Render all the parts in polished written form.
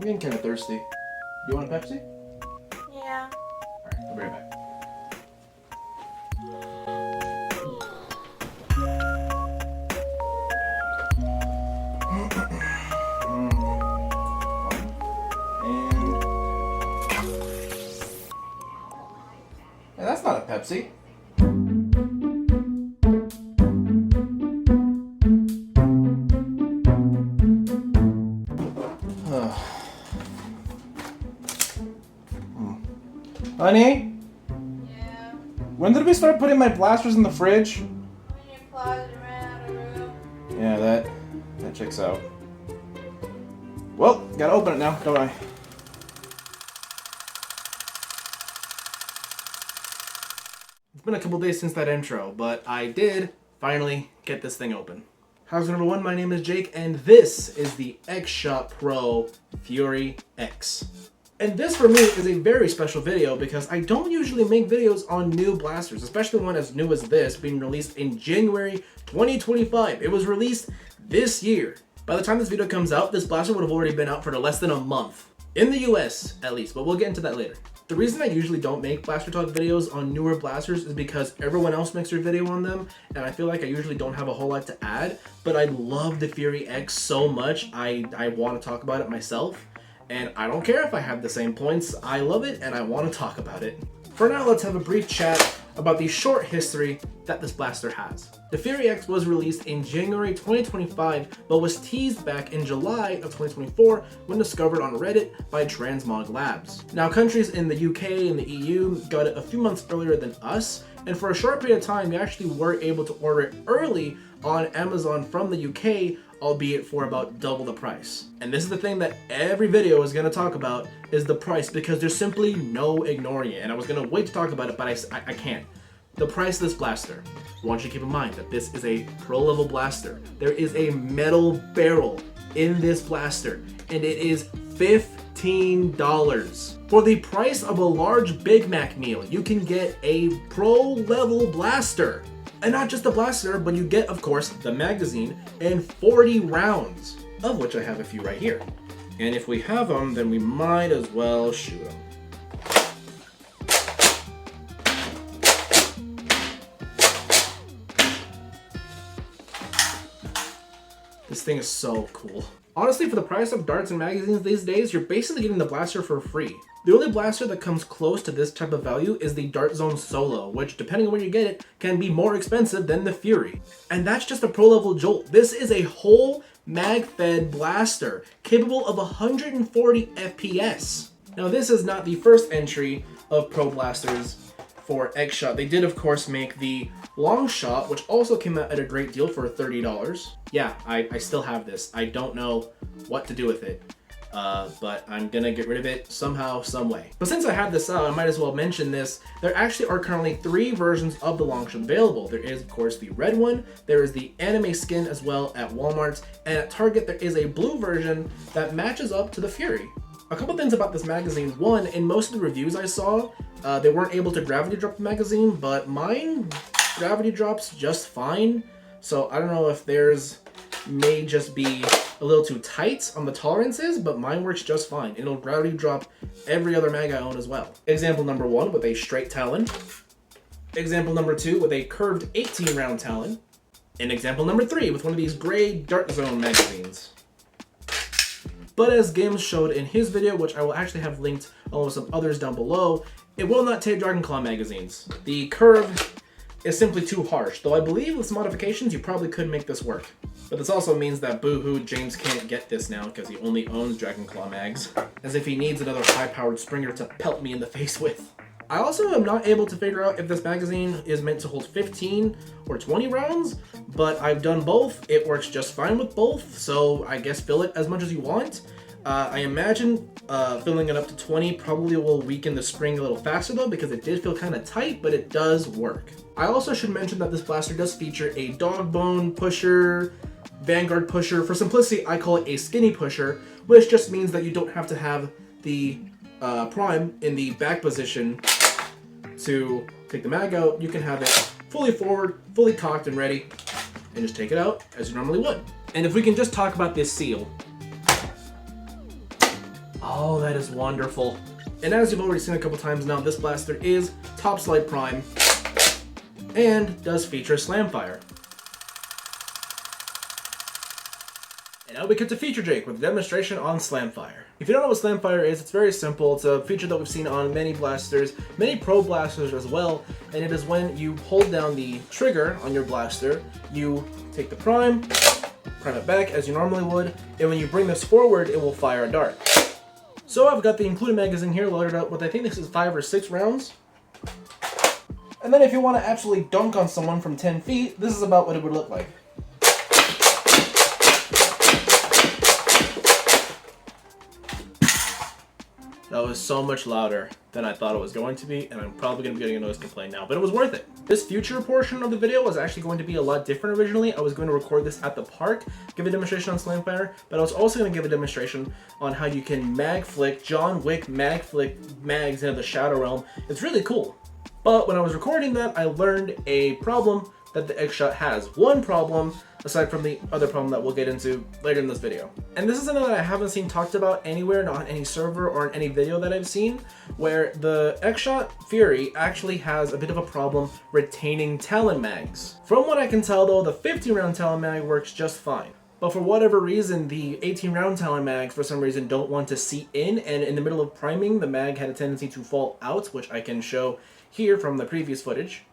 I'm getting kind of thirsty. You want a Pepsi? Yeah. Alright, I'll be right back. And that's not a Pepsi. Honey? Yeah. When did we start putting my blasters in the fridge? When your closet ran out of room. Yeah, that checks out. Well, gotta open it now, don't I? It's been a couple days since that intro, but I did finally get this thing open. How's it, everyone? My name is Jake, and this is the X-Shot Pro Fury X. And this for me is a very special video because I don't usually make videos on new blasters, especially one as new as this, being released in January 2025. It was released this year. By the time this video comes out, this blaster would have already been out for less than a month. In the US, at least, but we'll get into that later. The reason I usually don't make blaster talk videos on newer blasters is because everyone else makes their video on them, and I feel like I usually don't have a whole lot to add, but I love the Fury X so much, I want to talk about it myself. And I don't care if I have the same points, I love it and I want to talk about it. For now, let's have a brief chat about the short history that this blaster has. The Fury X was released in January 2025, but was teased back in July of 2024 when discovered on Reddit by Transmog Labs. Now, countries in the UK and the EU got it a few months earlier than us, and for a short period of time, we actually were able to order it early on Amazon from the UK, albeit for about double the price. And this is the thing that every video is going to talk about, is the price, because there's simply no ignoring it. And I was going to wait to talk about it, but I can't. The price of this blaster. I want you to keep in mind that this is a pro level blaster. There is a metal barrel in this blaster, and it is $15. For the price of a large Big Mac meal, you can get a pro level blaster. And not just the blaster, but you get, of course, the magazine and 40 rounds, of which I have a few right here. And if we have them, then we might as well shoot them. This thing is so cool. Honestly, for the price of darts and magazines these days, you're basically getting the blaster for free. The only blaster that comes close to this type of value is the Dart Zone Solo, which, depending on where you get it, can be more expensive than the Fury. And that's just a pro level jolt. This is a whole mag-fed blaster, capable of 140 FPS. Now, this is not the first entry of pro blasters for X-Shot. They did, of course, make the Long Shot, which also came out at a great deal for $30. Yeah, I still have this. I don't know what to do with it. But I'm gonna get rid of it somehow, some way. But since I have this out, I might as well mention this. There actually are currently 3 versions of the Long Shot available. There is, of course, the red one. There is the anime skin as well at Walmart. And at Target, there is a blue version that matches up to the Fury. A couple things about this magazine. One, in most of the reviews I saw, they weren't able to gravity drop the magazine, but mine gravity drops just fine. So I don't know if theirs may just be a little too tight on the tolerances, but mine works just fine. It'll gravity drop every other mag I own as well. Example number 1 with a straight talon. Example number 2 with a curved 18 round talon. And example number 3 with one of these gray Dart Zone magazines. But as Gims showed in his video, which I will actually have linked along with some others down below, it will not take Dragon Claw magazines. The curve is simply too harsh, though I believe with some modifications you probably could make this work. But this also means that boo-hoo, James can't get this now because he only owns Dragon Claw mags, as if he needs another high-powered Springer to pelt me in the face with. I also am not able to figure out if this magazine is meant to hold 15 or 20 rounds, but I've done both. It works just fine with both, so I guess fill it as much as you want. I imagine filling it up to 20 probably will weaken the spring a little faster though, because it did feel kind of tight, but it does work. I also should mention that this blaster does feature a dog bone pusher, Vanguard pusher. For simplicity, I call it a skinny pusher, which just means that you don't have to have the prime in the back position to take the mag out. You can have it fully forward, fully cocked and ready, and just take it out as you normally would. And if we can just talk about this seal. Oh, that is wonderful. And as you've already seen a couple times now, this blaster is top slide prime and does feature slam fire. And now we get to Feature Jake with a demonstration on Slamfire. If you don't know what Slamfire is, it's very simple. It's a feature that we've seen on many blasters, many pro blasters as well, and it is when you hold down the trigger on your blaster, you take the prime it back as you normally would, and when you bring this forward, it will fire a dart. So I've got the included magazine here loaded up with, I think this is 5 or 6 rounds. And then if you want to actually dunk on someone from 10 feet, this is about what it would look like. That was so much louder than I thought it was going to be, and I'm probably going to be getting a noise complaint now, but it was worth it. This future portion of the video was actually going to be a lot different originally. I was going to record this at the park, give a demonstration on Slamfire, but I was also going to give a demonstration on how you can mag flick, John Wick mag flick mags into the Shadow Realm. It's really cool. But when I was recording that, I learned a problem that the X-Shot has. One problem, aside from the other problem that we'll get into later in this video. And this is something that I haven't seen talked about anywhere, not on any server or in any video that I've seen, where the X-Shot Fury actually has a bit of a problem retaining Talon mags. From what I can tell though, the 15 round Talon mag works just fine. But for whatever reason, the 18 round Talon mags for some reason don't want to seat in, and in the middle of priming, the mag had a tendency to fall out, which I can show here from the previous footage.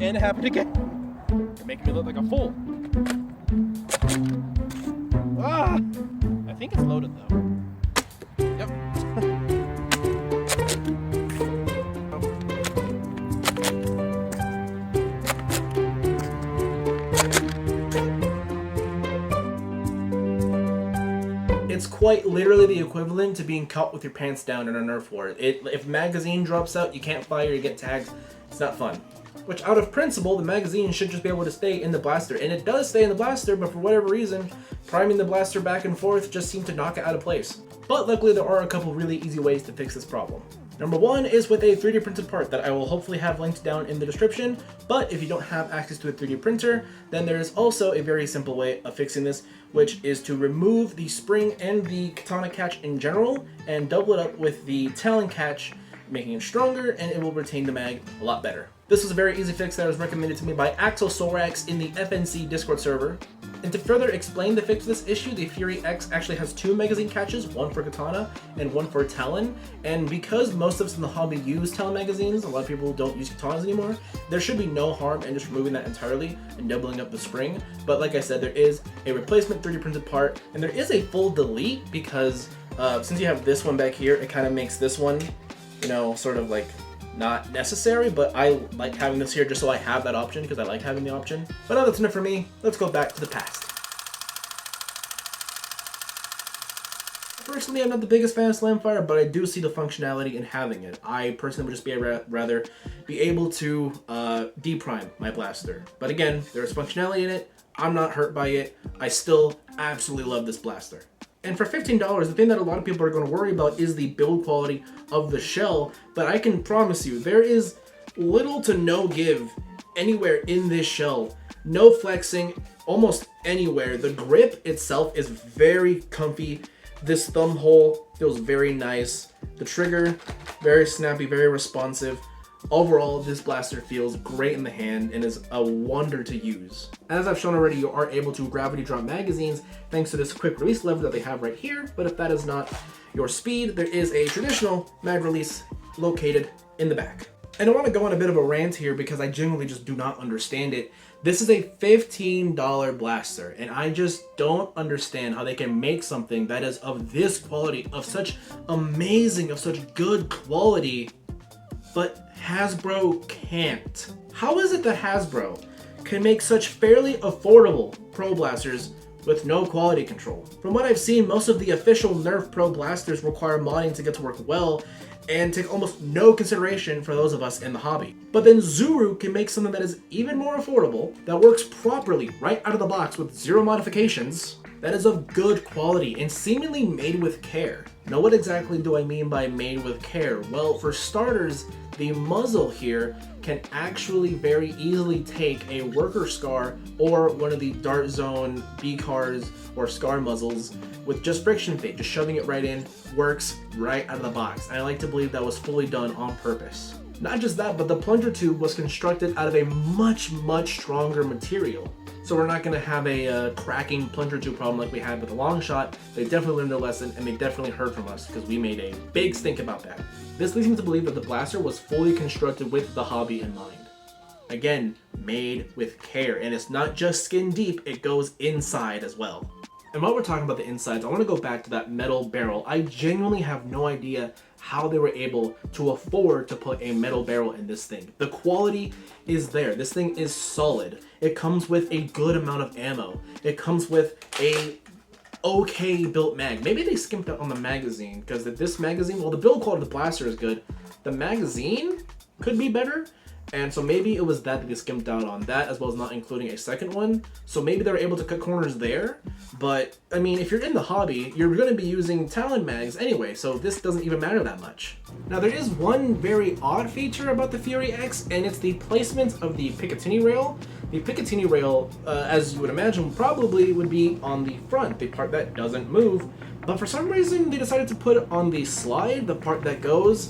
And it happened again. You're making me look like a fool. Ah! I think it's loaded though. Yep. It's quite literally the equivalent to being caught with your pants down in a Nerf war. If magazine drops out, you can't fire, you get tagged. It's not fun. Which, out of principle, the magazine should just be able to stay in the blaster. And it does stay in the blaster, but for whatever reason, priming the blaster back and forth just seemed to knock it out of place. But luckily, there are a couple really easy ways to fix this problem. Number one is with a 3D printed part that I will hopefully have linked down in the description. But if you don't have access to a 3D printer, then there is also a very simple way of fixing this, which is to remove the spring and the katana catch in general and double it up with the Talon catch, making it stronger, and it will retain the mag a lot better. This was a very easy fix that was recommended to me by Axel Sorax in the FNC Discord server. And to further explain the fix to this issue, the Fury X actually has 2 magazine catches, one for katana and one for Talon. And because most of us in the hobby use Talon magazines, a lot of people don't use katanas anymore, there should be no harm in just removing that entirely and doubling up the spring. But like I said, there is a replacement 3D printed part, and there is a full delete because since you have this one back here, it kind of makes this one, you know, sort of like not necessary, but I like having this here just so I have that option because I like having the option. But now that's enough for me. Let's go back to the past. Personally, I'm not the biggest fan of Slamfire, but I do see the functionality in having it. I personally would just be rather be able to deprime my blaster. But again, there's functionality in it. I'm not hurt by it. I still absolutely love this blaster. And for $15, the thing that a lot of people are going to worry about is the build quality of the shell, but I can promise you there is little to no give anywhere in this shell. No flexing almost anywhere. The grip itself is very comfy. This thumb hole feels very nice. The trigger, very snappy, very responsive. Overall, this blaster feels great in the hand and is a wonder to use. As I've shown already, you are able to gravity drop magazines thanks to this quick release lever that they have right here, but if that is not your speed, there is a traditional mag release located in the back. And I want to go on a bit of a rant here because I genuinely just do not understand it. This is a $15 blaster, and I just don't understand how they can make something that is of this quality, of such amazing, of such good quality, but Hasbro can't. How is it that Hasbro can make such fairly affordable Pro Blasters with no quality control? From what I've seen, most of the official Nerf Pro Blasters require modding to get to work well and take almost no consideration for those of us in the hobby. But then ZURU can make something that is even more affordable, that works properly right out of the box with 0 modifications, that is of good quality and seemingly made with care. Now, what exactly do I mean by made with care? Well, for starters, the muzzle here can actually very easily take a worker scar or one of the Dart Zone B-cars or scar muzzles with just friction fit. Just shoving it right in works right out of the box. And I like to believe that was fully done on purpose. Not just that, but the plunger tube was constructed out of a much stronger material. So we're not going to have a cracking plunger tube problem like we had with the long shot. They definitely learned their lesson, and they definitely heard from us because we made a big stink about that. This leads me to believe that the blaster was fully constructed with the hobby in mind. Again, made with care, and it's not just skin deep, it goes inside as well. And while we're talking about the insides, I want to go back to that metal barrel. I genuinely have no idea how they were able to afford to put a metal barrel in this thing. The quality is there. This thing is solid. It comes with a good amount of ammo. It comes with a okay built mag. Maybe they skimped out on the magazine, because this magazine, well, the build quality of the blaster is good. The magazine could be better. And so maybe it was that they skimped out on that, as well as not including a second one. So maybe they were able to cut corners there. But I mean, if you're in the hobby, you're going to be using Talon mags anyway, so this doesn't even matter that much. Now there is one very odd feature about the Fury X, and it's the placement of the Picatinny rail. The Picatinny rail, as you would imagine, probably would be on the front, the part that doesn't move. But for some reason, they decided to put it on the slide, the part that goes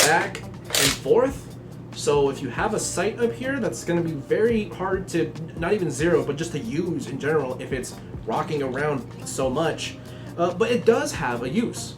back and forth. So if you have a sight up here, that's going to be very hard to, not even zero, but just to use in general if it's rocking around so much. But it does have a use.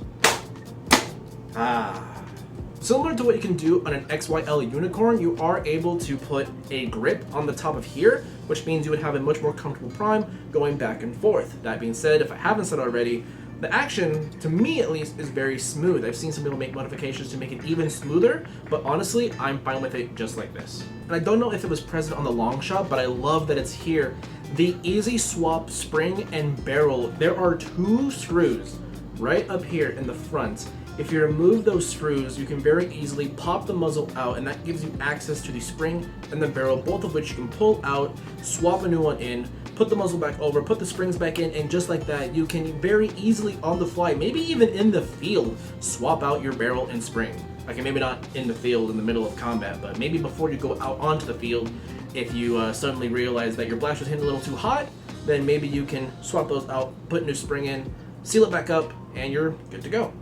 Similar to what you can do on an XYL Unicorn, you are able to put a grip on the top of here, which means you would have a much more comfortable prime going back and forth. That being said, if I haven't said already, the action, to me at least, is very smooth. I've seen some people make modifications to make it even smoother, but honestly, I'm fine with it just like this. And I don't know if it was present on the long shot, but I love that it's here. The easy swap spring and barrel, there are 2 screws right up here in the front. If you remove those screws, you can very easily pop the muzzle out, and that gives you access to the spring and the barrel, both of which you can pull out, swap a new one in, put the muzzle back over, put the springs back in, and just like that, you can very easily on the fly, maybe even in the field, swap out your barrel and spring. Okay, maybe not in the field in the middle of combat, but maybe before you go out onto the field, if you suddenly realize that your blaster's hitting a little too hot, then maybe you can swap those out, put a new spring in, seal it back up, and you're good to go.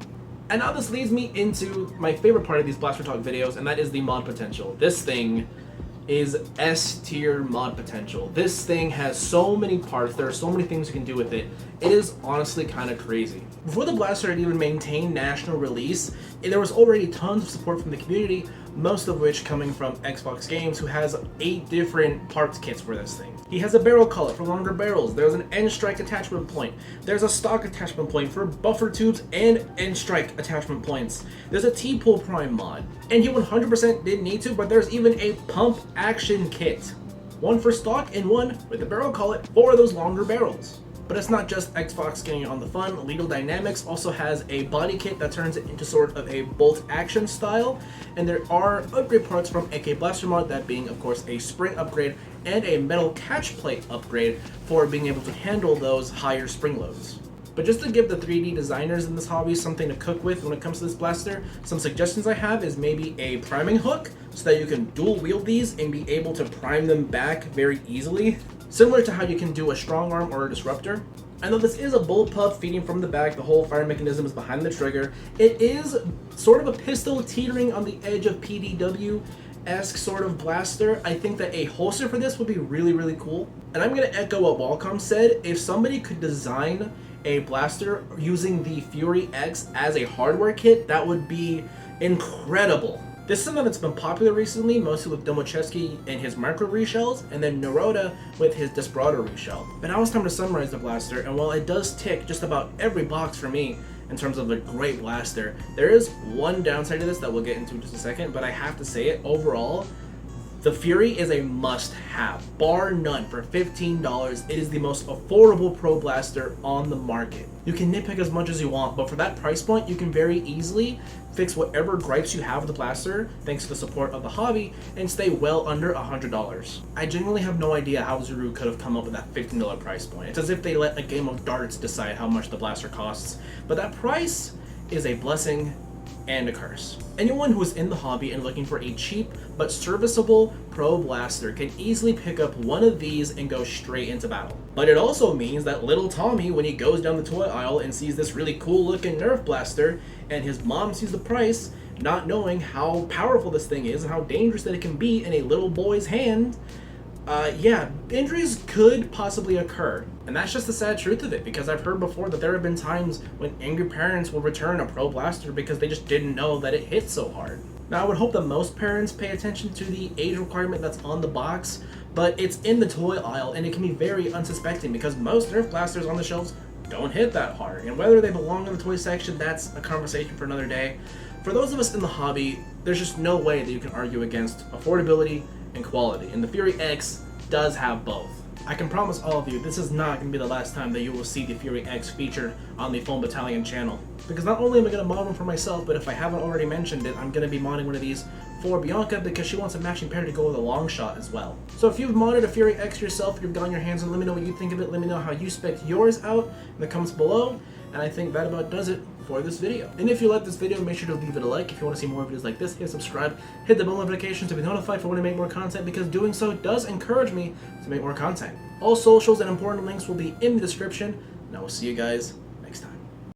And now this leads me into my favorite part of these Blaster Talk videos, and that is the mod potential. This thing is S-tier mod potential. This thing has so many parts, there are so many things you can do with it. It is honestly kind of crazy. Before the blaster had even maintained national release, there was already tons of support from the community, most of which coming from Xbox Games, who has 8 different parts kits for this thing. He has a barrel collet for longer barrels, there's an end strike attachment point, there's a stock attachment point for buffer tubes and end strike attachment points, there's a T-pull prime mod, and you 100% didn't need to, but there's even a pump action kit. One for stock and one with the barrel collet for those longer barrels. But it's not just Xbox getting on the fun. Lethal Dynamics also has a body kit that turns it into sort of a bolt action style, and there are upgrade parts from AK Blaster Mod, that being of course a spring upgrade and a metal catch plate upgrade for being able to handle those higher spring loads. But just to give the 3D designers in this hobby something to cook with when it comes to this blaster, some suggestions I have is maybe a priming hook so that you can dual wield these and be able to prime them back very easily, similar to how you can do a strong arm or a disruptor. And though this is a bullpup feeding from the back, the whole fire mechanism is behind the trigger, it is sort of a pistol teetering on the edge of PDW-esque sort of blaster. I think that a holster for this would be really cool. And I'm going to echo what Wallcom said, if somebody could design a blaster using the Fury X as a hardware kit, that would be incredible. This is something that's been popular recently, mostly with Domochevsky and his micro reshells, and then Naroda with his Desperado reshell. But now it's time to summarize the blaster, and while it does tick just about every box for me in terms of a great blaster, there is one downside to this that we'll get into in just a second, but I have to say it, overall, the Fury is a must-have, bar none. For $15, it is the most affordable pro blaster on the market. You can nitpick as much as you want, but for that price point, you can very easily fix whatever gripes you have with the blaster, thanks to the support of the hobby, and stay well under $100. I genuinely have no idea how ZURU could have come up with that $15 price point. It's as if they let a game of darts decide how much the blaster costs, but that price is a blessing and a curse. Anyone who is in the hobby and looking for a cheap but serviceable pro blaster can easily pick up one of these and go straight into battle. But it also means that little Tommy, when he goes down the toy aisle and sees this really cool looking Nerf blaster, and his mom sees the price, not knowing how powerful this thing is and how dangerous that it can be in a little boy's hand, yeah, injuries could possibly occur. And that's just the sad truth of it, because I've heard before that there have been times when angry parents will return a pro blaster because they just didn't know that it hit so hard. Now, I would hope that most parents pay attention to the age requirement that's on the box, but it's in the toy aisle and it can be very unsuspecting because most Nerf blasters on the shelves don't hit that hard. And whether they belong in the toy section, that's a conversation for another day. For those of us in the hobby, there's just no way that you can argue against affordability and quality, and the Fury X does have both. I can promise all of you, this is not going to be the last time that you will see the Fury X featured on the Foam Battalion channel. Because not only am I going to mod one for myself, but if I haven't already mentioned it, I'm going to be modding one of these for Bianca because she wants a matching pair to go with a long shot as well. So if you've modded a Fury X yourself, you've gotten your hands on, let me know what you think of it, let me know how you spec yours out in the comments below, and I think that about does it for this video. And if you like this video, make sure to leave it a like. If you want to see more videos like this, hit subscribe, hit the bell notification to be notified for when I make more content, because doing so does encourage me to make more content. All socials and important links will be in the description, and I will see you guys